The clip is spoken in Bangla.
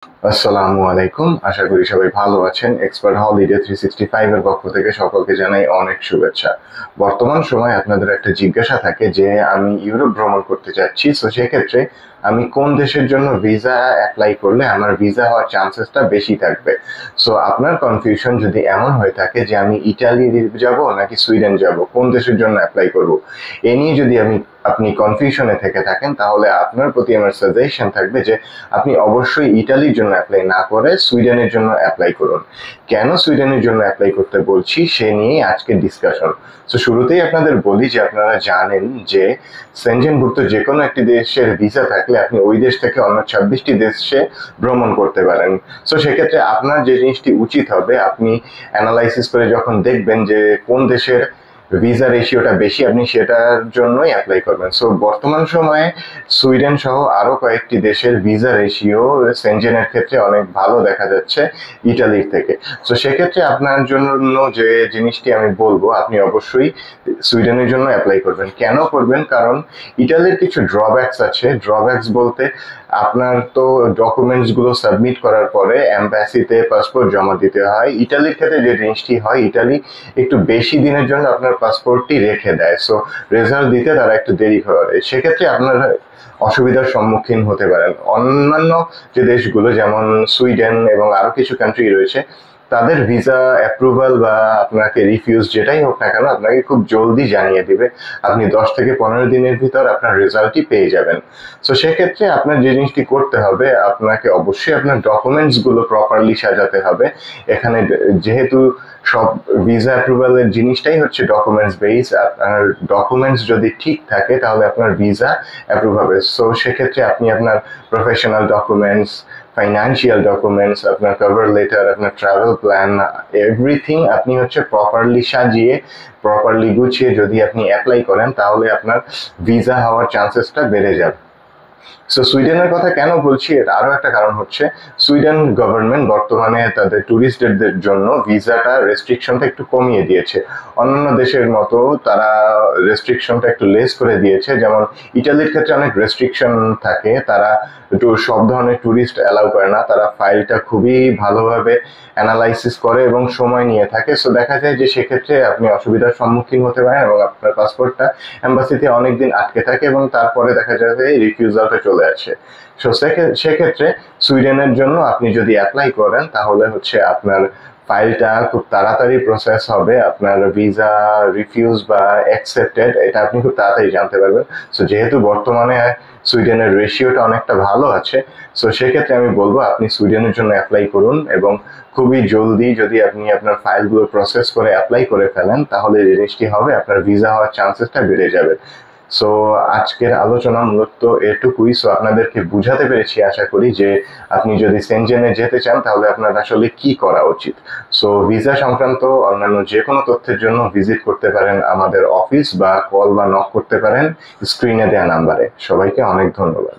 আসসালামু আলাইকুম। আশা করি সবাই ভালো আছেন। এক্সপার্ট হলিডে 365 এর পক্ষ থেকে সকলকে জানাই অনেক শুভেচ্ছা। বর্তমান সময়ে আপনাদের একটা জিজ্ঞাসা থাকে যে আমি ইউরোপ ভ্রমণ করতে চাচ্ছি, সো সেক্ষেত্রে আমি কোন দেশের জন্য ভিসা অ্যাপ্লাই করলে আমার ভিসা হওয়ার চান্সেসটা বেশি থাকবে। সো আপনার কনফিউশন যদি এমন হয়ে থাকে যে আমি ইটালি যাব নাকি সুইডেন যাব, কোন দেশের জন্য অ্যাপ্লাই করব, এ নিয়ে যদি আপনি কনফিউশনে থেকে থাকেন, তাহলে আপনার প্রতি আমার সাজেশন থাকবে যে আপনি অবশ্যই ইটালির জন্য অ্যাপ্লাই না করে সুইডেনের জন্য অ্যাপ্লাই করুন। কেন সুইডেনের জন্য অ্যাপ্লাই করতে বলছি সে নিয়েই আজকের ডিসকাশন। তো শুরুতেই আপনাদের বলি যে আপনারা জানেন যে সেনজেনভুক্ত যে কোনো একটি দেশের ভিসা থাকলে আপনি ওই দেশ থেকে অন্য 26টি দেশে ভ্রমণ করতে পারেন। সো সেক্ষেত্রে আপনার যে জিনিসটি উচিত হবে, আপনি অ্যানালাইসিস করে যখন দেখবেন যে কোন দেশের ভিসা রেশিওটা বেশি, আপনি সেটার জন্যই অ্যাপ্লাই করবেন। সো বর্তমান সময়ে সুইডেন সহ আরো কয়েকটি দেশের ভিসা রেশিও সেনজেনের ক্ষেত্রে অনেক ভালো দেখা যাচ্ছে ইটালির থেকে। সো সেক্ষেত্রে আপনার জন্য যে জিনিসটি আমি বলবো, আপনি অবশ্যই সুইডেনের জন্য অ্যাপ্লাই করবেন। কেন করবেন? কারণ ইটালির কিছু ড্রব্যাকস আছে। ড্রব্যাকস বলতে আপনার তো ডকুমেন্টস গুলো সাবমিট করার পরে এম্বাসিতে পাসপোর্ট জমা দিতে হয়। ইটালির ক্ষেত্রে যে জিনিসটি হয়, ইটালি একটু বেশি দিনের জন্য আপনার পাসপোর্টটি রেখে দেয়। সো রেজাল্ট দিতে তারা একটু দেরি করে। সেক্ষেত্রে আপনারা অসুবিধার সম্মুখীন হতে পারেন। অন্যান্য যে দেশগুলো যেমন সুইডেন এবং আরো কিছু কান্ট্রি রয়েছে, তাদের ভিসা অ্যাপ্রুভাল বা আপনাকে রিফিউজ যেটাই হোক না কেন, আপনাকে খুব জলদি জানিয়ে দিবে। আপনি 10 থেকে 15 দিনের ভিতর আপনার রেজাল্টটি পেয়ে যাবেন। সো সেক্ষেত্রে আপনার যে জিনিসটি করতে হবে, আপনাকে অবশ্যই আপনার ডকুমেন্টস গুলো প্রপারলি সাজাতে হবে। এখানে যেহেতু সব ভিসা অ্যাপ্রুভালের জিনিসটাই হচ্ছে ডকুমেন্টস বেস, আপনার ডকুমেন্টস যদি ঠিক থাকে তাহলে আপনার ভিসা অ্যাপ্রুভ হবে। সো সেক্ষেত্রে আপনি আপনার প্রফেশনাল ডকুমেন্টস, ফাইন্যান্সিয়াল ডকুমেন্টস, আপনার কভার লেটার, আপনার ট্রাভেল প্ল্যান, এভরিথিং আপনি হচ্ছে প্রপারলি সাজিয়ে, প্রপারলি গুছিয়ে যদি আপনি অ্যাপ্লাই করেন, তাহলে আপনার ভিসা হওয়ার চান্সেসটা বেড়ে যাবে। সো সুইডেনের কথা কেন বলছি, এর আরো একটা কারণ হচ্ছে সুইডেন গভর্নমেন্ট বর্তমানে তাদের ট্যুরিস্টদের জন্য ভিসাটা রেস্ট্রিকশনটা একটু কমিয়ে দিয়েছে। অন্যান্য দেশের মতো তারা রেস্ট্রিকশনটা একটু লেস করে দিয়েছে। যেমন ইটালির ক্ষেত্রে অনেক রেস্ট্রিকশন থাকে, তারা একটু সব ধরনের ট্যুরিস্ট অ্যালাউ করে না। তারা ফাইলটা খুবই ভালোভাবে অ্যানালাইসিস করে এবং সময় নিয়ে থাকে। সো দেখা যায় যে সেক্ষেত্রে আপনি অসুবিধার সম্মুখীন হতে পারেন এবং আপনার পাসপোর্টটা এম্বাসিতে অনেকদিন আটকে থাকে এবং তারপরে দেখা যায় যে রিফিউজালটা চলে আসে। সো সেক্ষেত্রে সুইডেনের জন্য আপনি যদি অ্যাপ্লাই করেন, তাহলে হচ্ছে আপনার ফাইলটা খুব তাড়াতাড়ি প্রসেস হবে। আপনার ভিসা রিফিউজ বা অ্যাকসেপ্টেড এটা আপনি খুব তাড়াতাড়ি জানতে পারবেন। সো যেহেতু বর্তমানে সুইডেনের রেশিওটা অনেকটা ভালো আছে, সো সেক্ষেত্রে আমি বলবো আপনি সুইডেনের জন্য অ্যাপ্লাই করুন এবং খুবই জলদি যদি আপনি আপনার ফাইলগুলো প্রসেস করে অ্যাপ্লাই করে ফেলেন, তাহলে জিনিসটি হবে আপনার ভিসা হওয়ার চান্সেসটা বেড়ে যাবে। সো আজকের আলোচনা মূলত এটুকুই। সো আপনাদেরকে বুঝাতে পেরেছি আশা করি যে আপনি যদি সেনজেনে যেতে চান তাহলে আপনার আসলে কি করা উচিত। সো ভিসা সংক্রান্ত অন্যান্য যে কোনো তথ্যের জন্য ভিজিট করতে পারেন আমাদের অফিস, বা কল বা নক করতে পারেন স্ক্রিনে দেওয়া নাম্বারে। সবাইকে অনেক ধন্যবাদ।